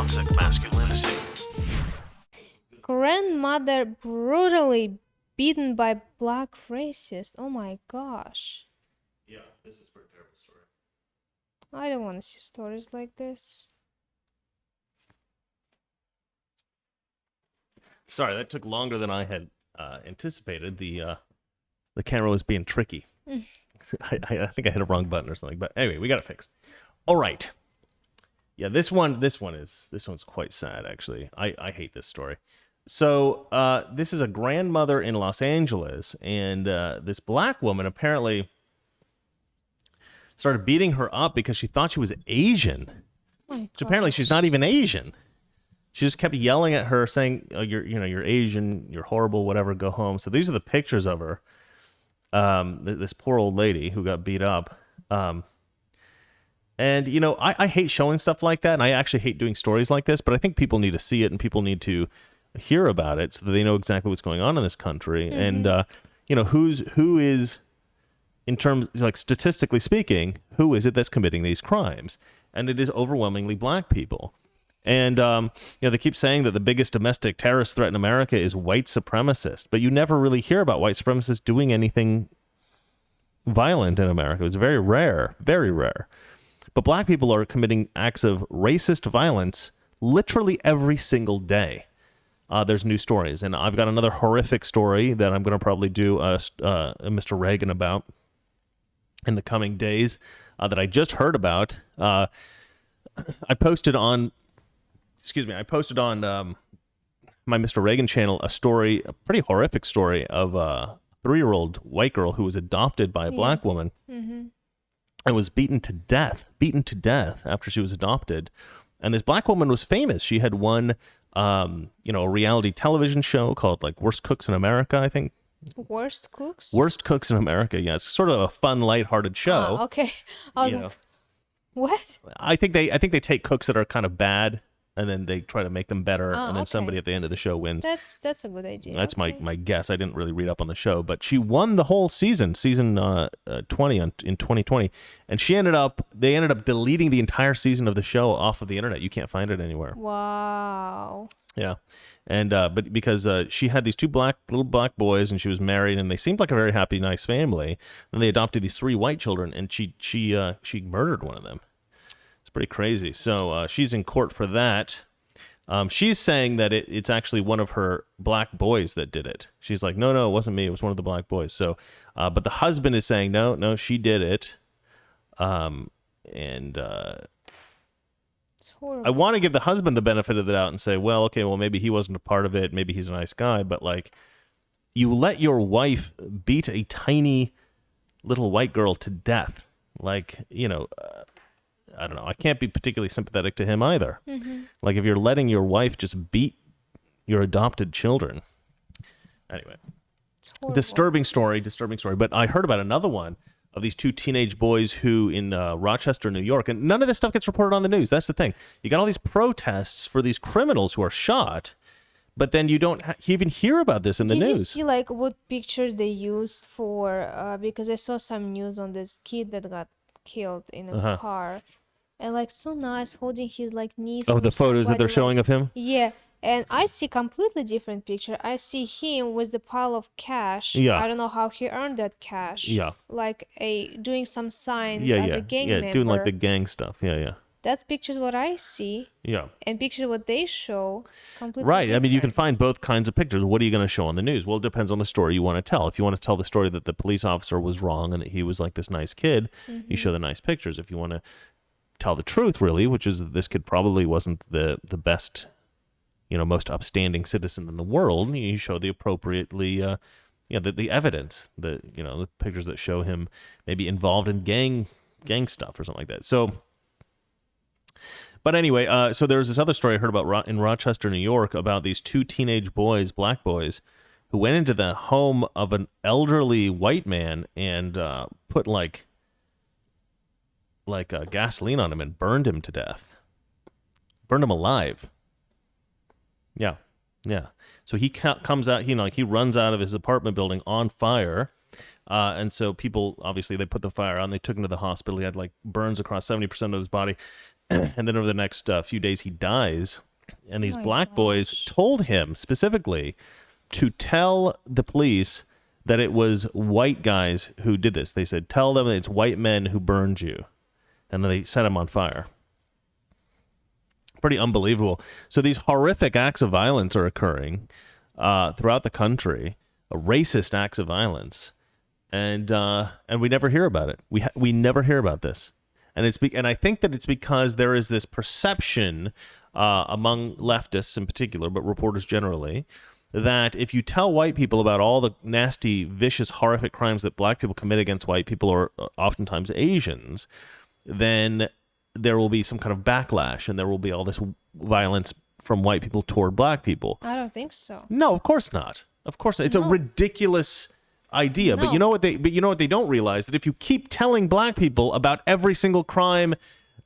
toxic masculinity. Grandmother brutally beaten by black racist. Oh my gosh. Yeah, this is a pretty terrible story. I don't want to see stories like this. Sorry, that took longer than I had anticipated. The camera was being tricky. I think I hit a wrong button or something. But anyway, we got it fixed. All right. Yeah, this one's quite sad actually. I hate this story. So this is a grandmother in Los Angeles, and this black woman apparently started beating her up because she thought she was Asian. Oh my Which apparently she's not even Asian. She just kept yelling at her, saying, oh, "You're Asian. You're horrible. Whatever. Go home." So these are the pictures of her. This poor old lady who got beat up. And I hate showing stuff like that, and I actually hate doing stories like this. But I think people need to see it, and people need to hear about it so that they know exactly what's going on in this country. Mm-hmm. And who is, in terms like statistically speaking, who is it that's committing these crimes? And it is overwhelmingly black people. And, they keep saying that the biggest domestic terrorist threat in America is white supremacists, but you never really hear about white supremacists doing anything violent in America. It's very rare, very rare. But black people are committing acts of racist violence literally every single day. There's new stories, and I've got another horrific story that I'm going to probably do a Mr. Reagan about in the coming days that I just heard about. I posted on my Mr. Reagan channel a pretty horrific story of a 3-year-old white girl who was adopted by a black woman and was beaten to death after she was adopted. And this black woman was famous. She had won, a reality television show called like Worst Cooks in America, I think. Worst Cooks? Worst Cooks in America, yeah. It's sort of a fun, lighthearted show. Oh, okay. I was like, what? I think they take cooks that are kind of bad, and then they try to make them better, and then somebody at the end of the show wins. That's a good idea. That's my guess. I didn't really read up on the show, but she won the whole season 20 in 2020, and they ended up deleting the entire season of the show off of the internet. You can't find it anywhere. Wow. Yeah, and but because she had these little black boys, and she was married, and they seemed like a very happy, nice family. And they adopted these 3 white children, and she murdered one of them. Pretty crazy. So she's in court for that. She's saying that it's actually one of her black boys that did it. She's like, no, it wasn't me. It was one of the black boys. So, but the husband is saying, no, she did it. And I want to give the husband the benefit of the doubt and say, well, maybe he wasn't a part of it. Maybe he's a nice guy. But like, you let your wife beat a tiny little white girl to death. Like, I don't know. I can't be particularly sympathetic to him either. Mm-hmm. Like if you're letting your wife just beat your adopted children. Anyway, disturbing story. But I heard about another one of these 2 teenage boys who in Rochester, New York, and none of this stuff gets reported on the news. That's the thing. You got all these protests for these criminals who are shot, but then you don't even hear about this in the news. Did you see like what picture they used for? Because I saw some news on this kid that got killed in a car. And like so nice, holding his like niece. Oh, the photos that they're showing of him? Yeah, and I see completely different picture. I see him with the pile of cash. Yeah. I don't know how he earned that cash. Yeah. Like doing some signs as a gang member. Yeah, doing like the gang stuff. Yeah. That's pictures what I see. Yeah. And pictures what they show. Completely right. different. I mean, you can find both kinds of pictures. What are you going to show on the news? Well, it depends on the story you want to tell. If you want to tell the story that the police officer was wrong and that he was like this nice kid, you show the nice pictures. If you want to tell the truth, really, which is that this kid probably wasn't the best, most upstanding citizen in the world, you show the appropriately, the evidence, the pictures that show him maybe involved in gang stuff or something like that. So, but anyway, so there was this other story I heard about in Rochester, New York, about these 2 teenage boys, black boys, who went into the home of an elderly white man and put like gasoline on him and burned him to death. Burned him alive. Yeah. So he comes out, he runs out of his apartment building on fire. And so people, obviously, they put the fire on. They took him to the hospital. He had like burns across 70% of his body. And then over the next few days, he dies. And these My black boys gosh. told him specifically to tell the police that it was white guys who did this. They said, tell them it's white men who burned you. And then they set him on fire. Pretty unbelievable. So these horrific acts of violence are occurring throughout the country, racist acts of violence, and we never hear about it. We never hear about this, and and I think that it's because there is this perception among leftists in particular, but reporters generally, that if you tell white people about all the nasty, vicious, horrific crimes that black people commit against white people, or oftentimes Asians, then there will be some kind of backlash, and there will be all this violence from white people toward black people. I don't think so. No, of course not. Of course not. It's a ridiculous idea. No. But you know what they don't realize, that if you keep telling black people about every single crime,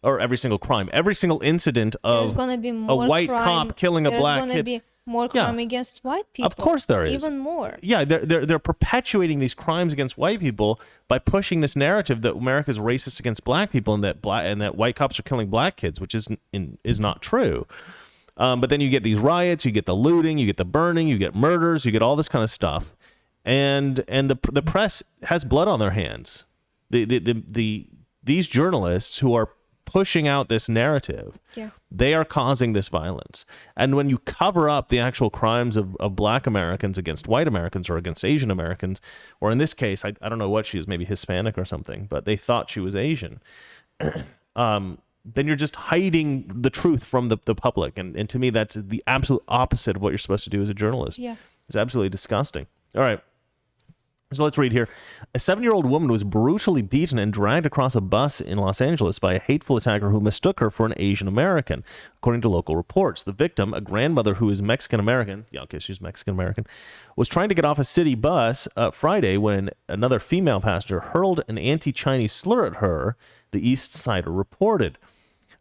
every single incident There's of gonna be a more white crime. cop killing a black There's gonna kid. be more crime against white people. Of course there is. Even more. Yeah, they're perpetuating these crimes against white people by pushing this narrative that America's racist against black people, and that white cops are killing black kids, which is not true. But then you get these riots, you get the looting, you get the burning, you get murders, you get all this kind of stuff, and the press has blood on their hands. These journalists who are pushing out this narrative, they are causing this violence. And when you cover up the actual crimes of black Americans against white Americans, or against Asian Americans, or in this case, I don't know what she is, maybe Hispanic or something, but they thought she was Asian, then you're just hiding the truth from the public. And to me, that's the absolute opposite of what you're supposed to do as a journalist. Yeah. It's absolutely disgusting. All right. So let's read here. A 7-year-old woman was brutally beaten and dragged across a bus in Los Angeles by a hateful attacker who mistook her for an Asian American, according to local reports. The victim, a grandmother who is Mexican American, she's Mexican American, was trying to get off a city bus Friday when another female passenger hurled an anti-Chinese slur at her, the East Sider reported.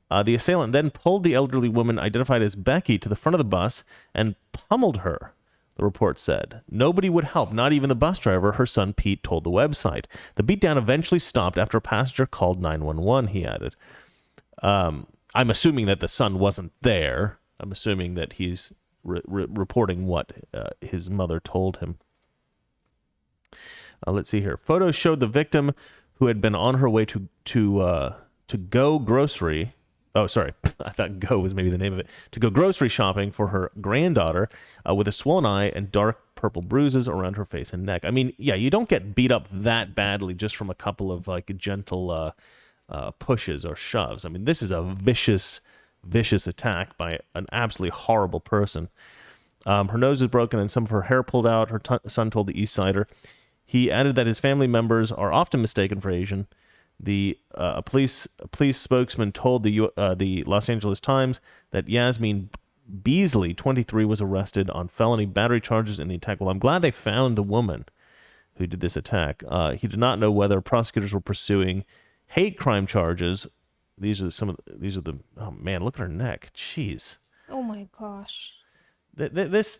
The assailant then pulled the elderly woman, identified as Becky, to the front of the bus and pummeled her. The report said. Nobody would help, not even the bus driver, her son Pete told the website. The beatdown eventually stopped after a passenger called 911, he added. I'm assuming that the son wasn't there. I'm assuming that he's reporting what his mother told him. Let's see here. Photos showed the victim, who had been on her way to go grocery. Oh, sorry. I thought Go was maybe the name of it. To go grocery shopping for her granddaughter, with a swollen eye and dark purple bruises around her face and neck. I mean, yeah, you don't get beat up that badly just from a couple of gentle pushes or shoves. I mean, this is a vicious attack by an absolutely horrible person. Her nose is broken and some of her hair pulled out, her son told the East Sider. He added that his family members are often mistaken for Asian. The police spokesman told the Los Angeles Times that Yasmin Beasley, 23, was arrested on felony battery charges in the attack. Well, I'm glad they found the woman who did this attack. He did not know whether prosecutors were pursuing hate crime charges. These are the oh man, look at her neck. Jeez. Oh my gosh. This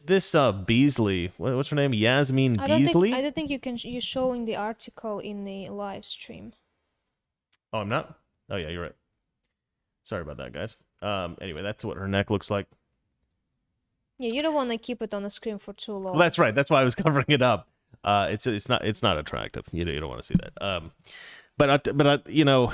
Beasley, what's her name? Yasmin Beasley? I don't think you're showing the article in the live stream. Oh, I'm not? Oh, yeah, you're right. Sorry about that, guys. Anyway, that's what her neck looks like. Yeah, you don't want to keep it on the screen for too long. Well, that's right. That's why I was covering it up. It's not attractive. You don't want to see that. But you know,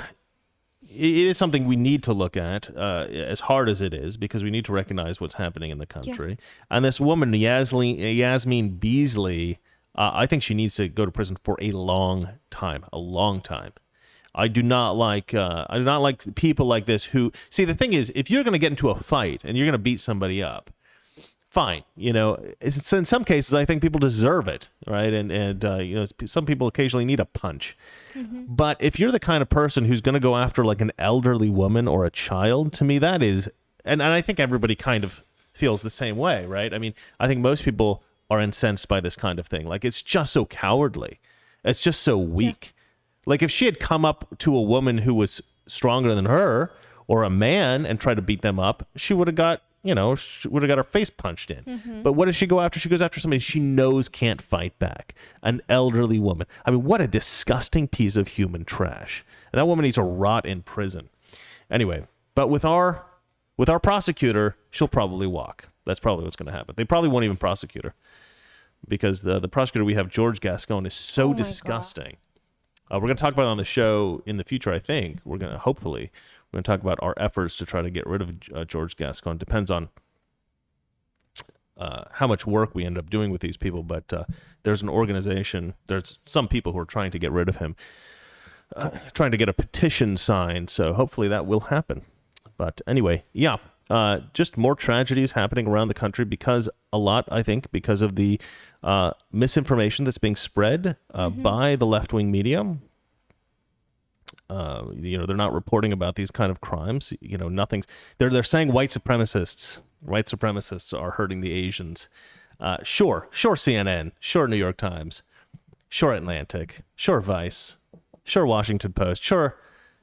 it is something we need to look at, as hard as it is, because we need to recognize what's happening in the country. Yeah. And this woman, Yasmin Beasley, I think she needs to go to prison for a long time. I do not like people like this who see. The thing is, if you're going to get into a fight and you're going to beat somebody up, fine. You know, it's, in some cases, I think people deserve it, right? And you know, some people occasionally need a punch. Mm-hmm. But if you're the kind of person who's going to go after like an elderly woman or a child, to me that is, and I think everybody kind of feels the same way, right? I mean, I think most people are incensed by this kind of thing. Like, it's just so cowardly. It's just so weak. Yeah. Like, if she had come up to a woman who was stronger than her, or a man, and tried to beat them up, she would have got, her face punched in. Mm-hmm. But what does she go after? She goes after somebody she knows can't fight back. An elderly woman. I mean, what a disgusting piece of human trash. And that woman needs to rot in prison. Anyway, But with our prosecutor, she'll probably walk. That's probably what's going to happen. They probably won't even prosecute her because the prosecutor we have, George Gascon, is so disgusting. We're going to talk about it on the show in the future, I think. We're going to talk about our efforts to try to get rid of George Gascon. Depends on how much work we end up doing with these people, but there's an organization, there's some people who are trying to get rid of him, trying to get a petition signed, so hopefully that will happen. But anyway, yeah, just more tragedies happening around the country because of the misinformation that's being spread by the left-wing media. They're not reporting about these kind of crimes. They're saying white supremacists are hurting the Asians. Sure CNN, sure New York Times, sure Atlantic, sure Vice, sure Washington Post, sure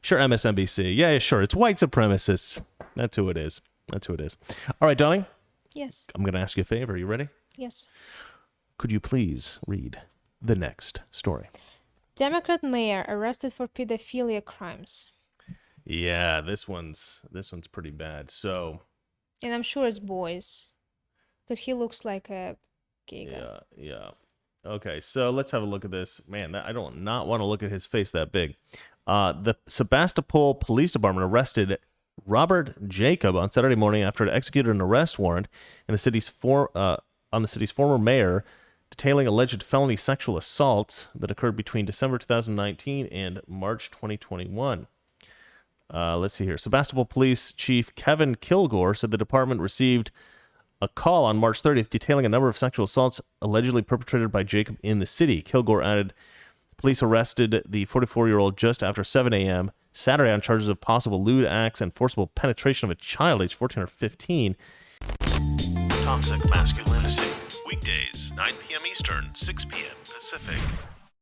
MSNBC. Yeah, sure. It's white supremacists. That's who it is. All right, darling. Yes. I'm going to ask you a favor. Are you ready? Yes. Could you please read the next story? Democrat mayor arrested for pedophilia crimes. Yeah, this one's pretty bad. So. And I'm sure it's boys, because he looks like a gay guy. Yeah. Okay, so let's have a look at this. Man, I don't not want to look at his face that big. The Sebastopol Police Department arrested Robert Jacob on Saturday morning after it executed an arrest warrant in the city's on the city's former mayor, detailing alleged felony sexual assaults that occurred between December 2019 and March 2021. Let's see here. Sebastopol Police Chief Kevin Kilgore said the department received a call on March 30th detailing a number of sexual assaults allegedly perpetrated by Jacob in the city. Kilgore added, police arrested the 44-year-old just after 7 a.m. Saturday on charges of possible lewd acts and forcible penetration of a child aged 14 or 15. Toxic Masculinity. Weekdays, 9 p.m. Eastern, 6 p.m. Pacific.